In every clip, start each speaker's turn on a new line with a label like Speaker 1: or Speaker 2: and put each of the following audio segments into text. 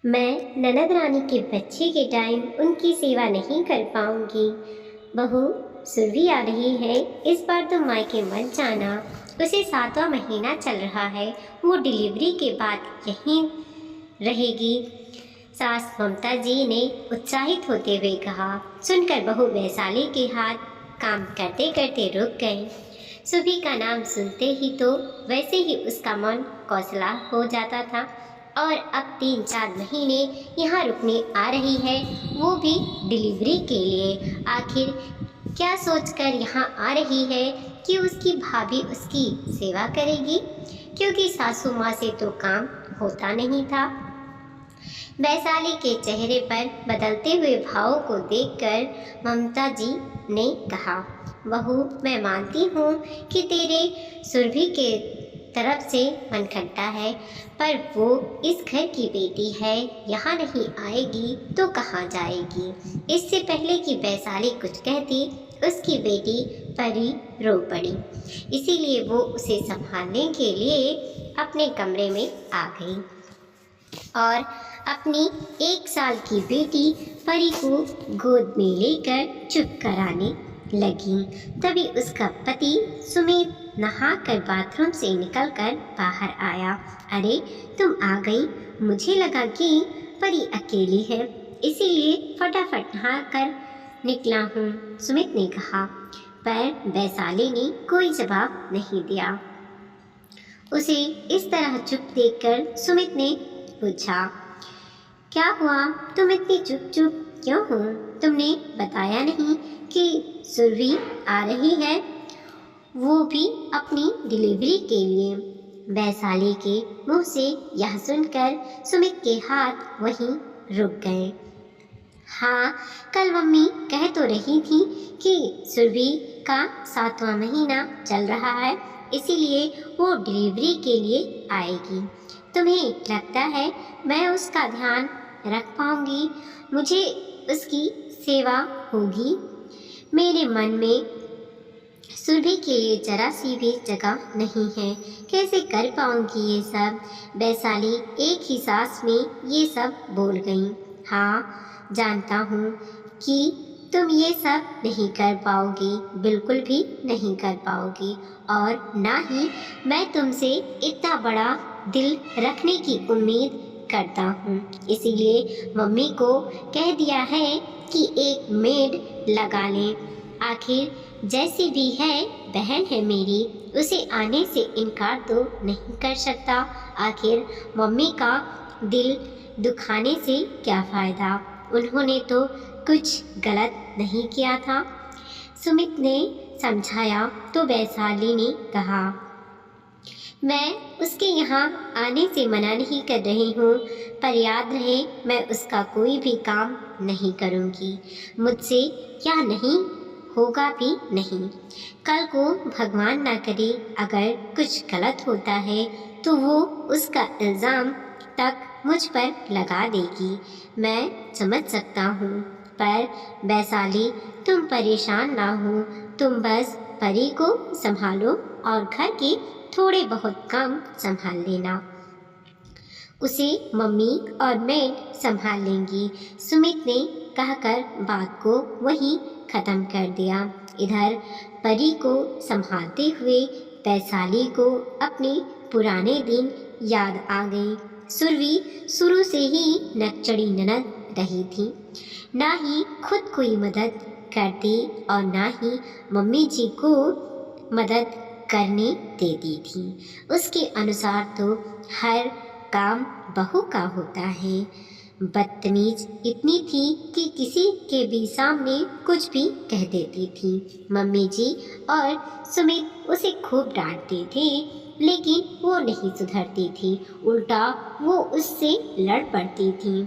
Speaker 1: मैं ननद रानी के बच्चे के टाइम उनकी सेवा नहीं कर पाऊंगी। बहू सुरभि आ रही है, इस बार तुम मायके मत जाना। उसे 7वां महीना चल रहा है, वो डिलीवरी के बाद यहीं रहेगी। सास ममता जी ने उत्साहित होते हुए कहा। सुनकर बहू वैशाली के हाथ काम करते करते रुक गए। सुरभि का नाम सुनते ही तो वैसे ही उसका मन कौसला हो जाता था, और अब 3-4 महीने यहाँ रुकने आ रही है, वो भी डिलीवरी के लिए। आखिर क्या सोचकर यहाँ आ रही है कि उसकी भाभी उसकी सेवा करेगी, क्योंकि सासू माँ से तो काम होता नहीं था। वैशाली के चेहरे पर बदलते हुए भावों को देखकर ममता जी ने कहा, बहू मैं मानती हूँ कि तेरे सुरभि के तरफ से मन खट्टा है, पर वो इस घर की बेटी है, यहाँ नहीं आएगी तो कहाँ जाएगी। इससे पहले कि वैशाली कुछ कहती, उसकी बेटी परी रो पड़ी। इसीलिए वो उसे संभालने के लिए अपने कमरे में आ गई और अपनी 1 साल की बेटी परी को गोद में लेकर चुप कराने लगी। तभी उसका पति सुमित नहाकर बाथरूम से निकलकर बाहर आया। अरे तुम आ गई, मुझे लगा कि परी अकेली है, इसीलिए फटाफट नहाकर निकला हूँ, सुमित ने कहा। पर वैशाली ने कोई जवाब नहीं दिया। उसे इस तरह चुप देखकर सुमित ने पूछा, क्या हुआ, तुम इतनी चुप चुप क्यों हो? तुमने बताया नहीं कि सुरभि आ रही है, वो भी अपनी डिलीवरी के लिए। वैशाली के मुंह से यह सुनकर सुमित के हाथ वहीं रुक गए। हाँ, कल मम्मी कह तो रही थी कि सुरभि का 7वां महीना चल रहा है, इसीलिए वो डिलीवरी के लिए आएगी। तुम्हें लगता है मैं उसका ध्यान रख पाऊंगी? मुझे उसकी सेवा होगी? मेरे मन में सुरभि के लिए जरा सी भी जगह नहीं है, कैसे कर पाऊंगी ये सब? वैशाली एक ही सांस में ये सब बोल गई। हाँ, जानता हूँ कि तुम ये सब नहीं कर पाओगी, बिल्कुल भी नहीं कर पाओगी, और ना ही मैं तुमसे इतना बड़ा दिल रखने की उम्मीद करता हूँ। इसीलिए मम्मी को कह दिया है कि एक मेड लगा लें। आखिर जैसी भी है, बहन है मेरी, उसे आने से इनकार तो नहीं कर सकता। आखिर मम्मी का दिल दुखाने से क्या फ़ायदा, उन्होंने तो कुछ गलत नहीं किया था। सुमित ने समझाया तो वैशाली ने कहा, मैं उसके यहाँ आने से मना नहीं कर रही हूँ, पर याद रहे मैं उसका कोई भी काम नहीं करूँगी, मुझसे क्या नहीं होगा भी नहीं। कल को भगवान ना करे अगर कुछ गलत होता है तो वो उसका इल्ज़ाम तक मुझ पर लगा देगी। मैं समझ सकता हूँ, पर वैशाली तुम परेशान ना हो, तुम बस परी को संभालो और घर के थोड़े बहुत काम संभाल लेना, उसे मम्मी और मेड संभाल लेंगी। सुमित ने कहकर बात को वहीं ख़त्म कर दिया। इधर परी को संभालते हुए वैशाली को अपने पुराने दिन याद आ गए। सुरभि शुरू से ही नकचड़ी ननद रही थी, ना ही खुद कोई मदद करती और ना ही मम्मी जी को मदद करने देती थी। उसके अनुसार तो हर काम बहू का होता है। बदतमीज इतनी थी कि किसी के भी सामने कुछ भी कह देती थी। मम्मी जी और सुमित उसे खूब डांटते थे, लेकिन वो नहीं सुधरती थी, उल्टा वो उससे लड़ पड़ती थी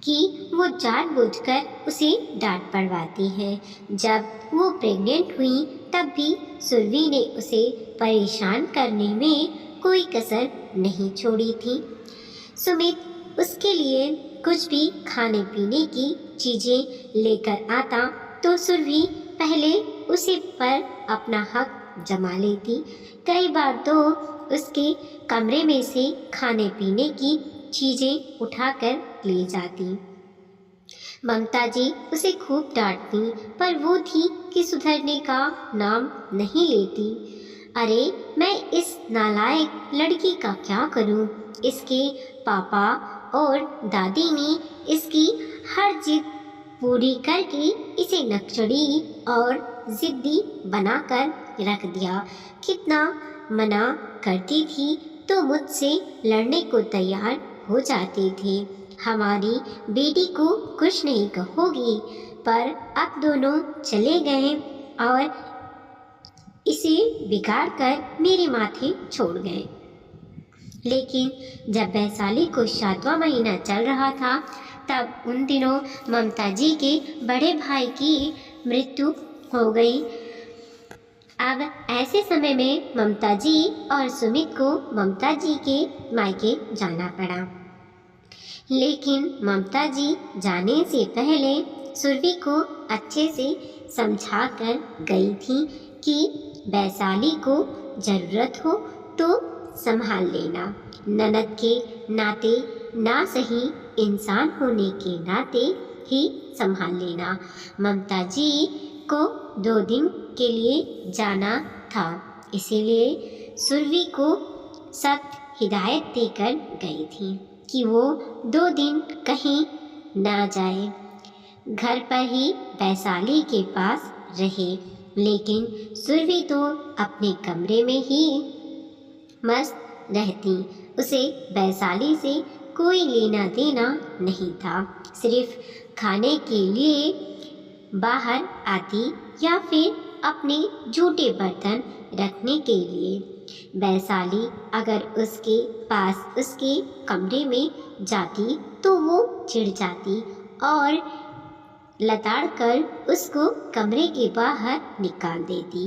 Speaker 1: कि वो जानबूझकर उसे डांट पड़वाती है। जब वो प्रेग्नेंट हुई तब भी सुरभि ने उसे परेशान करने में कोई कसर नहीं छोड़ी थी। सुमित उसके लिए कुछ भी खाने पीने की चीज़ें लेकर आता तो सुरभि पहले उसे पर अपना हक जमा लेती। कई बार तो उसके कमरे में से खाने पीने की चीज़ें उठाकर ले जाती। ममता जी उसे खूब डांटती, पर वो थी कि सुधरने का नाम नहीं लेती। अरे मैं इस नालायक लड़की का क्या करूं? इसके पापा और दादी ने इसकी हर जिद पूरी करके इसे नकचड़ी और जिद्दी बनाकर रख दिया। कितना मना करती थी तो मुझसे लड़ने को तैयार हो जाते थे। हमारी बेटी को कुछ नहीं कहोगी, पर अब दोनों चले गए और इसे बिगाड़ कर मेरे माथे छोड़ गए। लेकिन जब वैशाली को 7वां महीना चल रहा था, तब उन दिनों ममता जी के बड़े भाई की मृत्यु हो गई। अब ऐसे समय में ममता जी और सुमित को ममता जी के मायके जाना पड़ा। लेकिन ममता जी जाने से पहले सुरभि को अच्छे से समझा कर गई थी कि वैशाली को ज़रूरत हो तो संभाल लेना। ननद के नाते, ना सही इंसान होने के नाते ही संभाल लेना। ममता जी को 2 दिन के लिए जाना था, इसीलिए सुरभि को सख्त हिदायत देकर गई थी कि वो 2 दिन कहीं ना जाए, घर पर ही वैशाली के पास रहे। लेकिन सुरभि तो अपने कमरे में ही मस्त रहती। उसे वैशाली से कोई लेना देना नहीं था। सिर्फ खाने के लिए बाहर आती या फिर अपने जूठे बर्तन रखने के लिए। वैशाली अगर उसके पास उसके कमरे में जाती तो वो चिढ़ जाती और लताड़ कर उसको कमरे के बाहर निकाल देती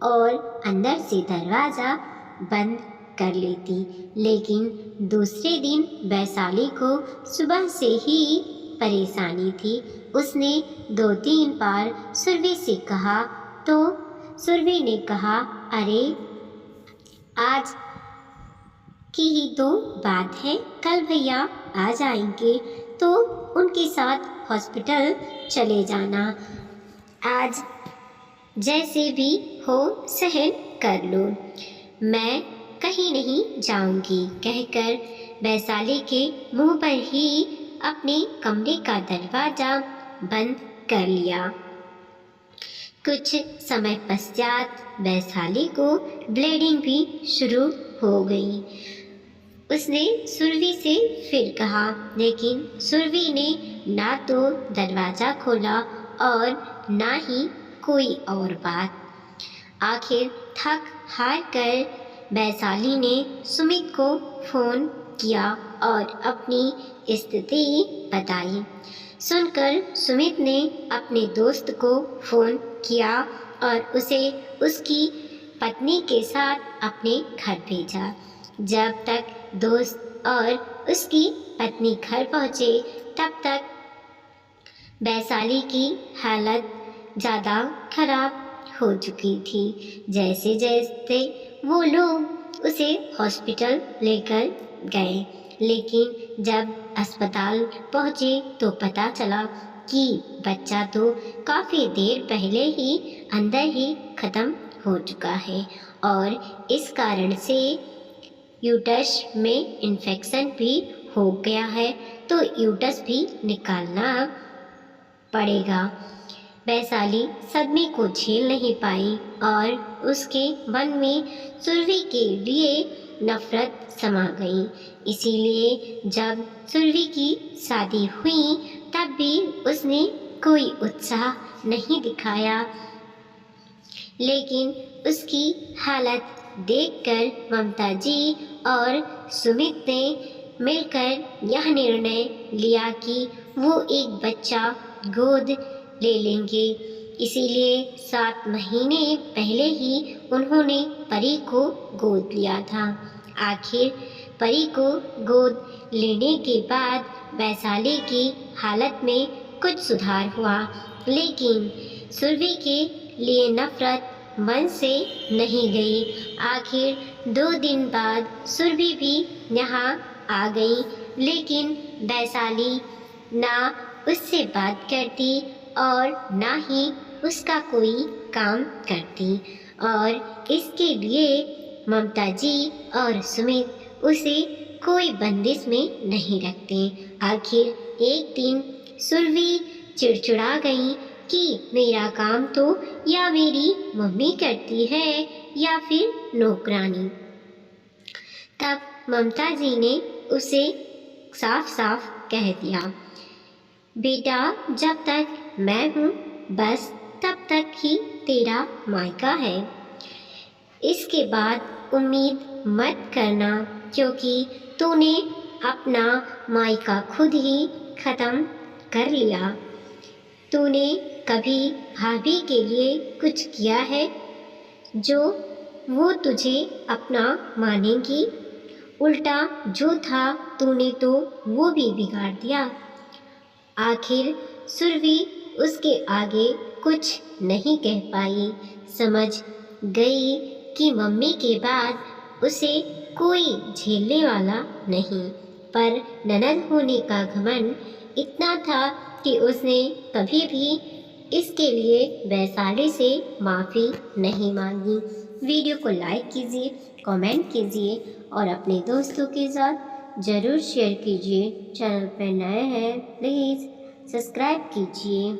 Speaker 1: और अंदर से दरवाज़ा बंद कर लेती। लेकिन दूसरे दिन वैशाली को सुबह से ही परेशानी थी। उसने 2-3 बार सुरभि से कहा तो सुरभि ने कहा, अरे आज की ही तो बात है, कल भैया आ जाएंगे तो उनके साथ हॉस्पिटल चले जाना। आज जैसे भी हो सहन कर लो, मैं कहीं नहीं जाऊंगी कहकर वैशाली के मुंह पर ही अपने कमरे का दरवाज़ा बंद कर लिया। कुछ समय पश्चात वैशाली को ब्लीडिंग भी शुरू हो गई। उसने सुरभि से फिर कहा, लेकिन सुरभि ने ना तो दरवाज़ा खोला और ना ही कोई और बात। आखिर थक हार कर वैशाली ने सुमित को फ़ोन किया और अपनी स्थिति बताई। सुनकर सुमित ने अपने दोस्त को फ़ोन किया और उसे उसकी पत्नी के साथ अपने घर भेजा। जब तक दोस्त और उसकी पत्नी घर पहुँचे, तब तक वैशाली की हालत ज़्यादा खराब हो चुकी थी। जैसे जैसे वो लोग उसे हॉस्पिटल लेकर गए, लेकिन जब अस्पताल पहुँचे तो पता चला कि बच्चा तो काफ़ी देर पहले ही अंदर ही ख़त्म हो चुका है और इस कारण से यूट्रस में इन्फेक्शन भी हो गया है, तो यूट्रस भी निकालना पड़ेगा। वैशाली सदमे को झेल नहीं पाई और उसके मन में सुरभि के लिए नफरत समा गई। इसीलिए जब सुरभि की शादी हुई तब भी उसने कोई उत्साह नहीं दिखाया। लेकिन उसकी हालत देखकर ममता जी और सुमित ने मिलकर यह निर्णय लिया कि वो एक बच्चा गोद ले लेंगे। इसीलिए 7 महीने पहले ही उन्होंने परी को गोद लिया था। आखिर परी को गोद लेने के बाद वैशाली की हालत में कुछ सुधार हुआ, लेकिन सुरभि के लिए नफरत मन से नहीं गई। आखिर 2 दिन बाद सुरभि भी यहाँ आ गई। लेकिन वैशाली ना उससे बात करती और ना ही उसका कोई काम करती, और इसके लिए ममता जी और सुमित उसे कोई बंदिश में नहीं रखते। आखिर एक दिन सुरभि चिड़चिड़ा गई कि मेरा काम तो या मेरी मम्मी करती है या फिर नौकरानी। तब ममता जी ने उसे साफ साफ कह दिया, बेटा जब तक मैं हूँ बस तब तक ही तेरा मायका है, इसके बाद उम्मीद मत करना, क्योंकि तूने अपना मायका खुद ही ख़त्म कर लिया। तूने कभी भाभी के लिए कुछ किया है जो वो तुझे अपना मानेगी? उल्टा जो था तूने तो वो भी बिगाड़ दिया। आखिर सुरभि उसके आगे कुछ नहीं कह पाई। समझ गई कि मम्मी के बाद उसे कोई झेलने वाला नहीं, पर ननद होने का घमंड इतना था कि उसने कभी भी इसके लिए वैशाली से माफ़ी नहीं मांगी। वीडियो को लाइक कीजिए, कमेंट कीजिए और अपने दोस्तों के साथ ज़रूर शेयर कीजिए। चैनल पर नए हैं प्लीज़ सब्सक्राइब कीजिए।